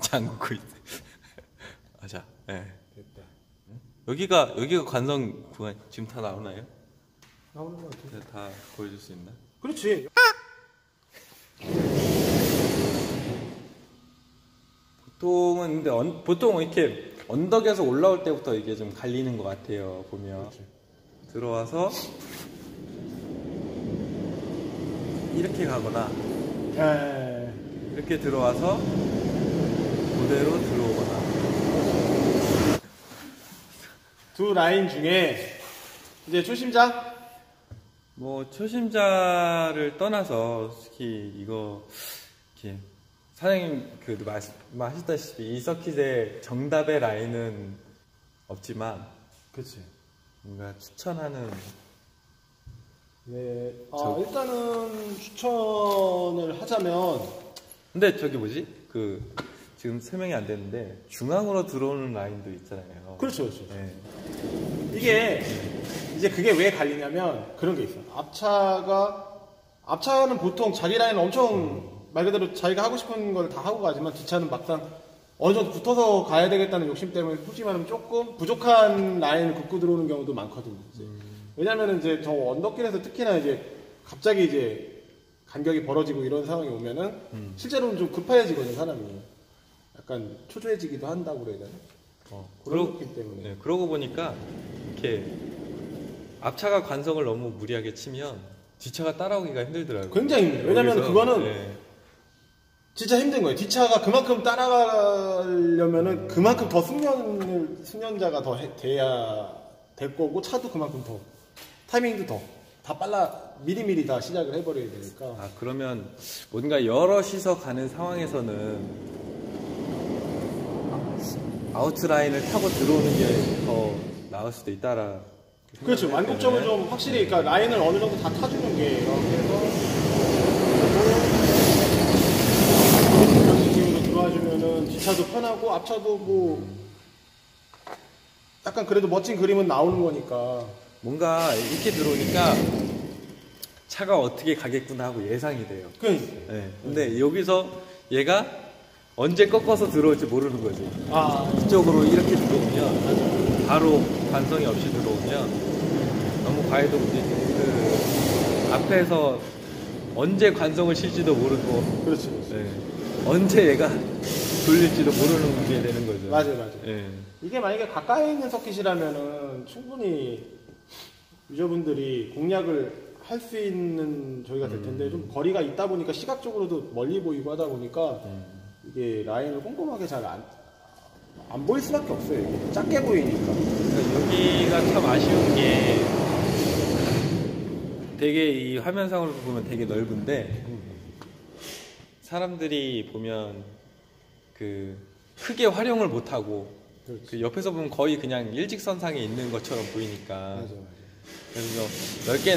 잠그고 있어. 자, 네. 됐다. 여기가 관성 구간 지금 다 나오나요? 나오는 거 같아. 다 보여줄 수 있나? 그렇지. 보통은 근데 보통 이렇게 언덕에서 올라올 때부터 이게 좀 갈리는 것 같아요. 보면 그렇지. 들어와서 이렇게 가거나 이렇게 들어와서 그대로 들어오거나. 두 라인 중에 이제 초심자? 뭐 초심자를 떠나서 특히 이거 이렇게 사장님 그 말씀하셨다시피 이 서킷의 정답의 라인은 없지만, 그렇지. 뭔가 추천하는. 네. 일단은 추천을 하자면, 근데 저기 뭐지? 지금 설명이 안 되는데 중앙으로 들어오는 라인도 있잖아요. 그렇죠, 그렇죠. 네. 이게 이제 그게 왜 갈리냐면 그런 게 있어. 앞차는 보통 자기 라인 엄청 말 그대로 자기가 하고 싶은 걸 다 하고 가지만 뒷차는 막상 어느 정도 붙어서 가야 되겠다는 욕심 때문에 솔직히 말하면 조금 부족한 라인을 긋고 들어오는 경우도 많거든요. 왜냐면은 이제 저 언덕길에서 특히나 이제 갑자기 이제 간격이 벌어지고 이런 상황이 오면은 실제로는 좀 급해지거든요, 사람이. 약간 초조해지기도 한다고 그래야 되나? 그런 느낌 때문에. 네, 그러고 보니까 이렇게 앞차가 관성을 너무 무리하게 치면 뒷차가 따라오기가 힘들더라고요. 굉장히 힘들어요. 왜냐면 그거는 네. 진짜 힘든 거예요. 뒷차가 그만큼 따라가려면은 그만큼 더 숙련자가 더 돼야 될 거고, 차도 그만큼 더 타이밍도 다 빨라 미리미리 다 시작을 해버려야 되니까. 그러면 뭔가 여럿이서 가는 상황에서는 아웃라인을 타고 들어오는 게 더 나을 수도 있다라. 그렇죠. 완곡점을 좀 확실히, 그러니까 라인을 어느 정도 다 타주는 게, 그래서 이런 느낌으로 들어와주면은 뒷차도 편하고 앞차도 뭐 약간 그래도 멋진 그림은 나오는 거니까. 뭔가 이렇게 들어오니까 차가 어떻게 가겠구나 하고 예상이 돼요. 네. 근데 여기서 얘가 언제 꺾어서 들어올지 모르는 거지. 이쪽으로 이렇게 들어오면 바로 관성이 없이 들어오면 너무 과해도 문제지. 앞에서 언제 관성을 칠지도 모르고, 그렇죠. 네. 언제 얘가 돌릴지도 모르는 게 되는 거죠. 맞아요. 네. 이게 만약에 가까이 있는 서킷이라면은 충분히 유저분들이 공략을 할 수 있는 저희가 될 텐데, 좀 거리가 있다 보니까 시각적으로도 멀리 보이고 하다 보니까 이게 라인을 꼼꼼하게 잘 안 보일 수밖에 없어요. 이게 작게 보이니까. 그러니까 여기가 참 아쉬운 게 되게 이 화면상으로 보면 되게 넓은데 사람들이 보면 크게 활용을 못하고 옆에서 보면 거의 그냥 일직선상에 있는 것처럼 보이니까. 맞아요. 그래서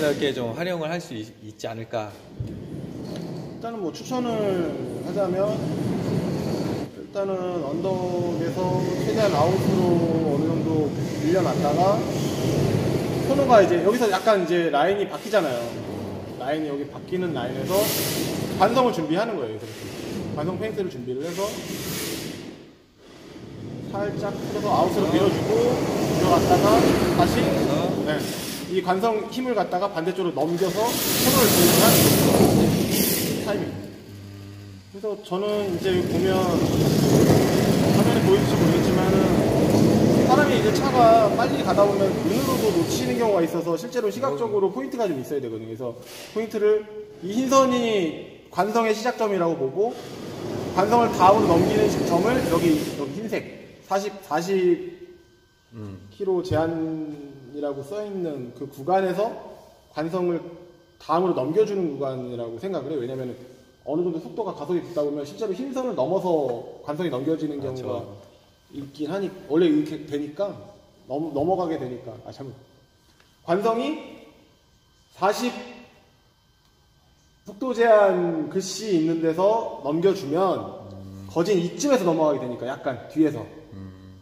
넓게 좀 활용을 할 수 있지 않을까. 일단은 뭐 추천을 하자면, 일단은 언덕에서 최대한 아웃으로 어느 정도 밀려났다가 코너가 이제 여기서 약간 이제 라인이 바뀌잖아요. 라인이 여기 바뀌는 라인에서 관성을 준비하는 거예요. 관성 페인트를 준비를 해서 살짝 풀어서 아웃으로 밀어주고 들어갔다가 다시 이 관성 힘을 갖다가 반대쪽으로 넘겨서 코너를 진행하는 거예요. 타이밍. 그래서 저는 이제 보면 화면에 보일지 모르겠지만은 사람이 이제 차가 빨리 가다 보면 눈으로도 놓치는 경우가 있어서 실제로 시각적으로 포인트가 좀 있어야 되거든요. 그래서 포인트를 이 흰선이 관성의 시작점이라고 보고 관성을 다음으로 넘기는 점을 여기 흰색 40km 제한이라고 써있는 그 구간에서 관성을 다음으로 넘겨주는 구간이라고 생각을 해요. 왜냐면 어느 정도 속도가 가속이 붙다 보면 실제로 흰선을 넘어서 관성이 넘겨지는 경우가 있긴 하니, 원래 이렇게 되니까 넘어가게 되니까. 관성이 40 속도 제한 글씨 있는 데서 넘겨주면 거진 이쯤에서 넘어가게 되니까, 약간 뒤에서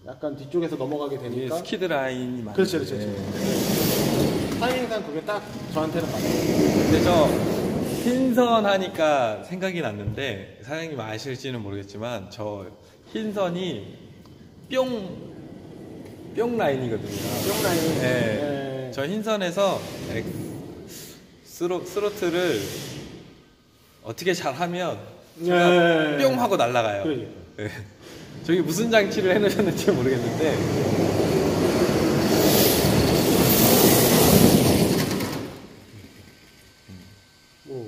약간 뒤쪽에서 넘어가게 되니까 스키드 라인이 많아요. 그렇죠. 타이밍상 그게 딱 저한테는 맞아요. 근데 저 흰선 하니까 생각이 났는데 사장님 아실지는 모르겠지만 저 흰 선이 뿅 라인이거든요. 뿅 라인. 네. 네. 저 흰선에서 스로틀을 어떻게 잘하면 네. 뿅 하고 날아가요. 그러니까. 네. 저기 무슨 장치를 해놓으셨는지 모르겠는데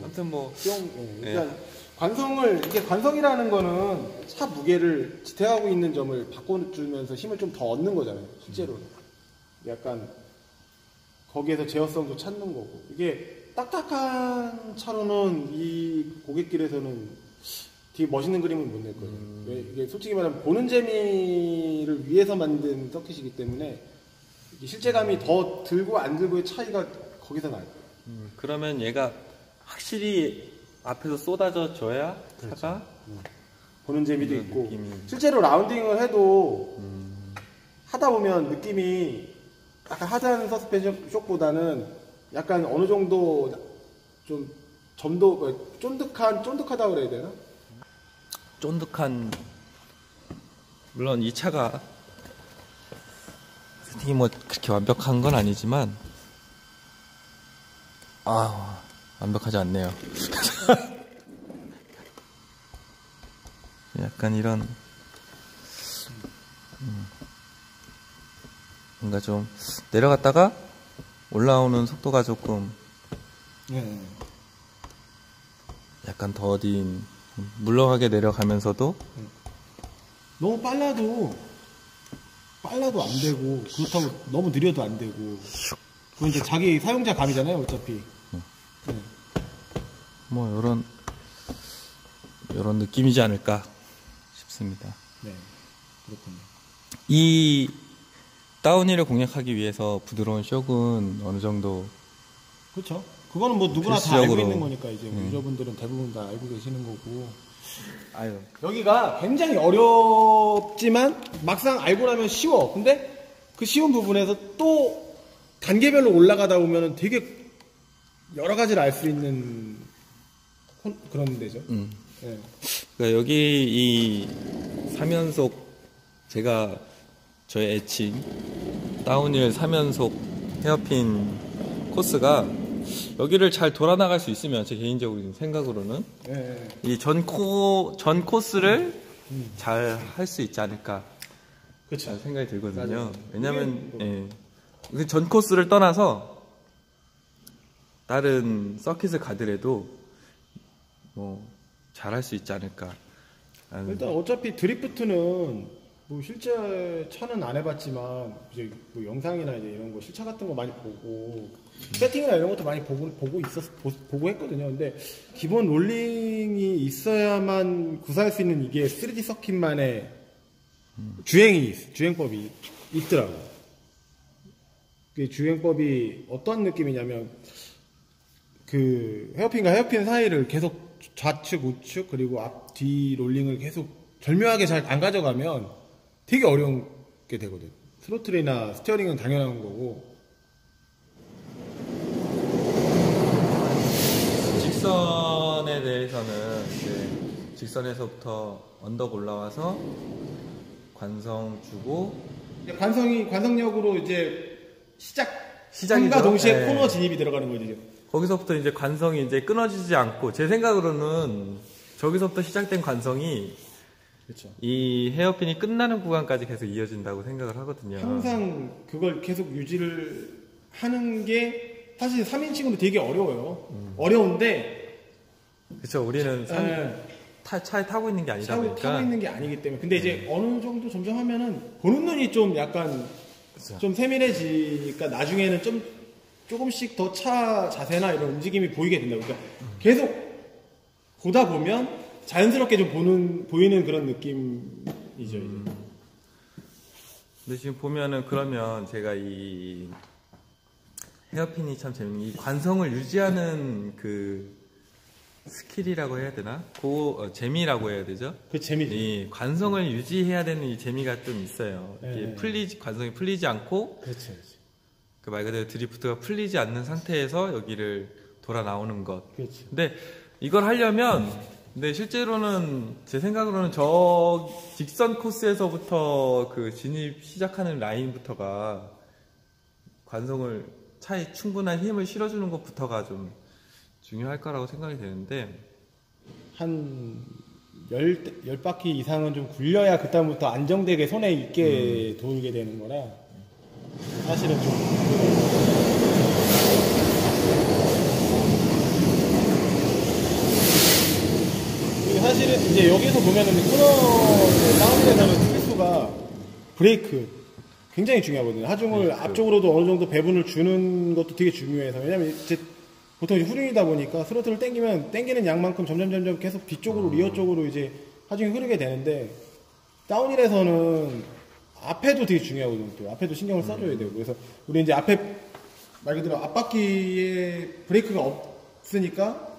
아무튼 뭐 뿅. 그러니까 이게 관성이라는 거는 차 무게를 지탱하고 있는 점을 바꿔주면서 힘을 좀 더 얻는 거잖아요. 실제로는. 약간 거기에서 제어성도 찾는 거고. 이게 딱딱한 차로는 이 고객길에서는 되게 멋있는 그림을 못 낼 거예요. 이게 솔직히 말하면 보는 재미를 위해서 만든 서킷이기 때문에 실제감이 더 들고 안 들고의 차이가 거기서 나요. 그러면 얘가 확실히 앞에서 쏟아져 줘야 차가 보는 재미도 있고 느낌이... 실제로 라운딩을 해도 하다 보면 느낌이 약간 하드한 서스펜션 쇼크보다는 약간 어느 정도 좀 점도 쫀득하다고 그래야 되나? 쫀득한 물론 이 차가 세팅이 뭐 그렇게 완벽한 건 아니지만 완벽하지 않네요. 약간 이런 뭔가 좀 내려갔다가 올라오는 속도가 조금 약간 더딘 물렁하게 내려가면서도 너무 빨라도 안 되고 그렇다고 너무 느려도 안 되고 그건 이제 자기 사용자 감이잖아요 어차피. 뭐 요런 느낌이지 않을까 싶습니다. 네, 그렇군요. 이 다운힐을 공략하기 위해서 부드러운 쇼크는 어느 정도 그렇죠. 그거는 뭐 누구나 다 알고 있는 거니까 이제 유저분들은 대부분 다 알고 계시는 거고. 여기가 굉장히 어렵지만 막상 알고 나면 쉬워. 근데 그 쉬운 부분에서 또 단계별로 올라가다 보면은 되게 여러 가지를 알 수 있는 그런 데죠. 네. 그러니까 여기 이 3연속 제가 저의 애칭 다운힐 3연속 헤어핀 코스가 여기를 잘 돌아나갈 수 있으면 제 개인적인 생각으로는 이 전 코스를 잘 할 수 있지 않을까 그렇죠. 생각이 들거든요. 왜냐하면 전 코스를 떠나서 다른 서킷을 가더라도 뭐 잘할 수 있지 않을까. 일단 어차피 드리프트는 뭐 실제 차는 안 해봤지만 이제 뭐 영상이나 이제 이런 거 실차 같은 거 많이 보고 세팅이나 이런 것도 많이 보고 했거든요. 근데 기본 롤링이 있어야만 구사할 수 있는 이게 3D 서킷만의 주행법이 있더라고요. 그 주행법이 어떤 느낌이냐면 그 헤어핀과 헤어핀 사이를 계속 좌측, 우측 그리고 앞, 뒤 롤링을 계속 절묘하게 잘 안 가져가면 되게 어려운게 되거든. 스로틀이나 스티어링은 당연한 거고. 직선에 대해서는 이제 직선에서부터 언덕 올라와서 관성 주고 관성역으로 이제 시작과 동시에 코너 진입이 들어가는 거죠. 거기서부터 이제 관성이 이제 끊어지지 않고 제 생각으로는 저기서부터 시작된 관성이 그렇죠. 이 헤어핀이 끝나는 구간까지 계속 이어진다고 생각을 하거든요. 항상 그걸 계속 유지를 하는 게 사실 3인칭으로 되게 어려워요. 어려운데 그렇죠. 우리는 차에 타고 있는 게 아니다 보니까 타고 있는 게 아니기 때문에 근데 이제 어느 정도 점점 하면은 보는 눈이 좀 약간 그쵸. 좀 세밀해지니까 나중에는 조금씩 더 차 자세나 이런 움직임이 보이게 된다. 그러니까 계속 보다 보면 자연스럽게 좀 보이는 그런 느낌이죠. 근데 지금 보면은 그러면 제가 이 헤어핀이 참 재밌는 이 관성을 유지하는 그 스킬이라고 해야 되나? 재미라고 해야 되죠? 그 재미죠. 이 관성을 유지해야 되는 이 재미가 좀 있어요. 이게 관성이 풀리지 않고 그렇죠. 그 말 그대로 드리프트가 풀리지 않는 상태에서 여기를 돌아 나오는 것. 그렇죠. 근데 이걸 하려면 근데 실제로는 제 생각으로는 저 직선 코스에서부터 그 진입 시작하는 라인부터가 관성을 차에 충분한 힘을 실어주는 것부터가 좀 중요할 거라고 생각이 되는데 한 10바퀴 이상은 좀 굴려야 그다음부터 안정되게 손에 있게 돌게 되는 거라 사실은 좀 사실은 이제 여기서 보면은 코너 다운힐에서는 필수가 브레이크 굉장히 중요하거든요. 하중을 앞쪽으로도 어느 정도 배분을 주는 것도 되게 중요해서 왜냐면 이제 보통 이제 후륜이다 보니까 스로틀을 당기면 당기는 양만큼 점점 계속 뒤쪽으로 리어 쪽으로 이제 하중이 흐르게 되는데 다운힐에서는 앞에도 되게 중요하거든요. 또 앞에도 신경을 써줘야 되고 그래서 우리 이제 앞에 말 그대로 앞바퀴에 브레이크가 없으니까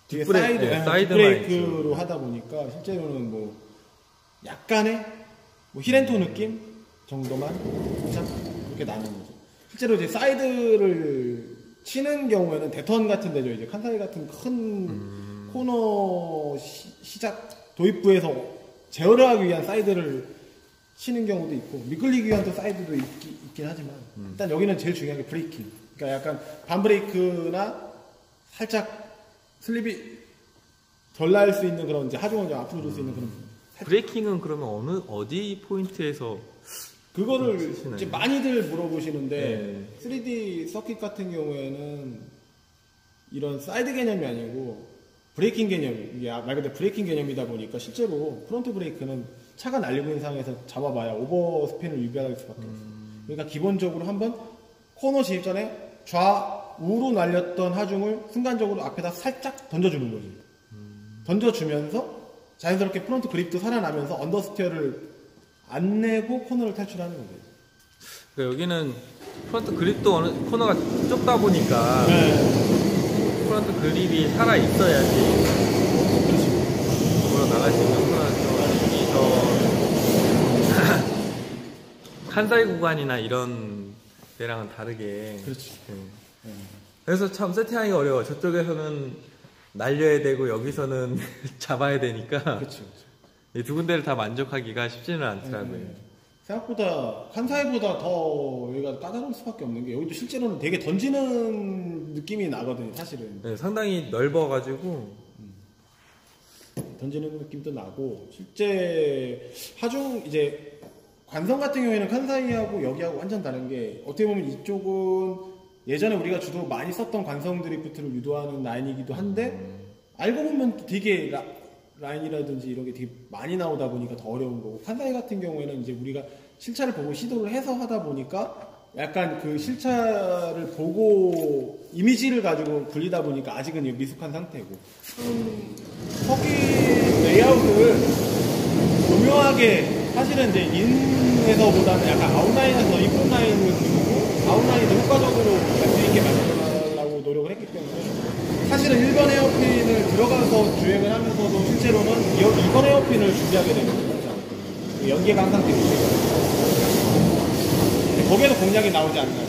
뒤에 사이드 브레이크로 하다 보니까 실제로는 뭐 약간의 뭐 힐앤토 느낌 정도만 살짝 그렇게 나는 거죠. 실제로 이제 사이드를 치는 경우에는 데턴 같은 데죠. 이제 칸사이 같은 큰 코너 시작 도입부에서 제어를 하기 위한 사이드를 치는 경우도 있고 미끌리기 위한 또 사이드도 있긴 하지만 일단 여기는 제일 중요한 게 브레이킹. 그러니까 약간 반브레이크나 살짝 슬립이 덜 날 수 있는 그런 이제 하중을 좀 앞으로 줄 수 있는 그런 브레이킹은 그러면 어디 포인트에서 그거를 이제 많이들 물어보시는데 3D 서킷 같은 경우에는 이런 사이드 개념이 아니고 브레이킹 개념 이게 말 그대로 브레이킹 개념이다 보니까 실제로 프론트 브레이크는 차가 날리고 있는 상황에서 잡아봐야 오버스핀을 유발할 수밖에 없어요. 그러니까 기본적으로 한번 코너 진입 전에 좌우로 날렸던 하중을 순간적으로 앞에다 살짝 던져주는 거지. 던져주면서 자연스럽게 프론트 그립도 살아나면서 언더스티어를 안 내고 코너를 탈출하는 거죠. 그러니까 여기는 프론트 그립도 코너가 좁다 보니까 프론트 그립이 살아 있어야지 걸어 나갈 수 있는 코너죠. 저 칸사이 구간이나 이런 데랑은 다르게. 그렇지. 그래서 참 세팅하기 어려워. 저쪽에서는 날려야 되고 여기서는 잡아야 되니까. 그렇죠. 이 두 군데를 다 만족하기가 쉽지는 않더라고요. 생각보다 칸사이보다 더 여기가 까다로울 수밖에 없는 게 여기도 실제로는 되게 던지는 느낌이 나거든요. 사실은. 네, 상당히 넓어가지고 던지는 느낌도 나고 실제 하중 이제 관성 같은 경우에는 칸사이하고 여기하고 완전 다른 게 어떻게 보면 이쪽은 예전에 우리가 주로 많이 썼던 관성 드리프트를 유도하는 라인이기도 한데 알고 보면 또 되게 라인이라든지 이런 게 되게 많이 나오다 보니까 더 어려운 거고 칸사이 같은 경우에는 이제 우리가 실차를 보고 시도를 해서 하다 보니까 약간 그 실차를 보고 이미지를 가지고 굴리다 보니까 아직은 미숙한 상태고 서킷 레이아웃을 교묘하게 사실은 이제 인에서보다는 약간 아웃라인에서 인풋 라인을 그리고 아웃라인을 효과적으로 갈 수 있게 만들어달라고 노력을 했기 때문에 사실은 1번 에어핀을 들어가서 주행을 하면서도 실제로는 이번 에어핀을 준비하게 되는 거죠. 연계가 항상 되고 거기에도 공략이 나오지 않나요?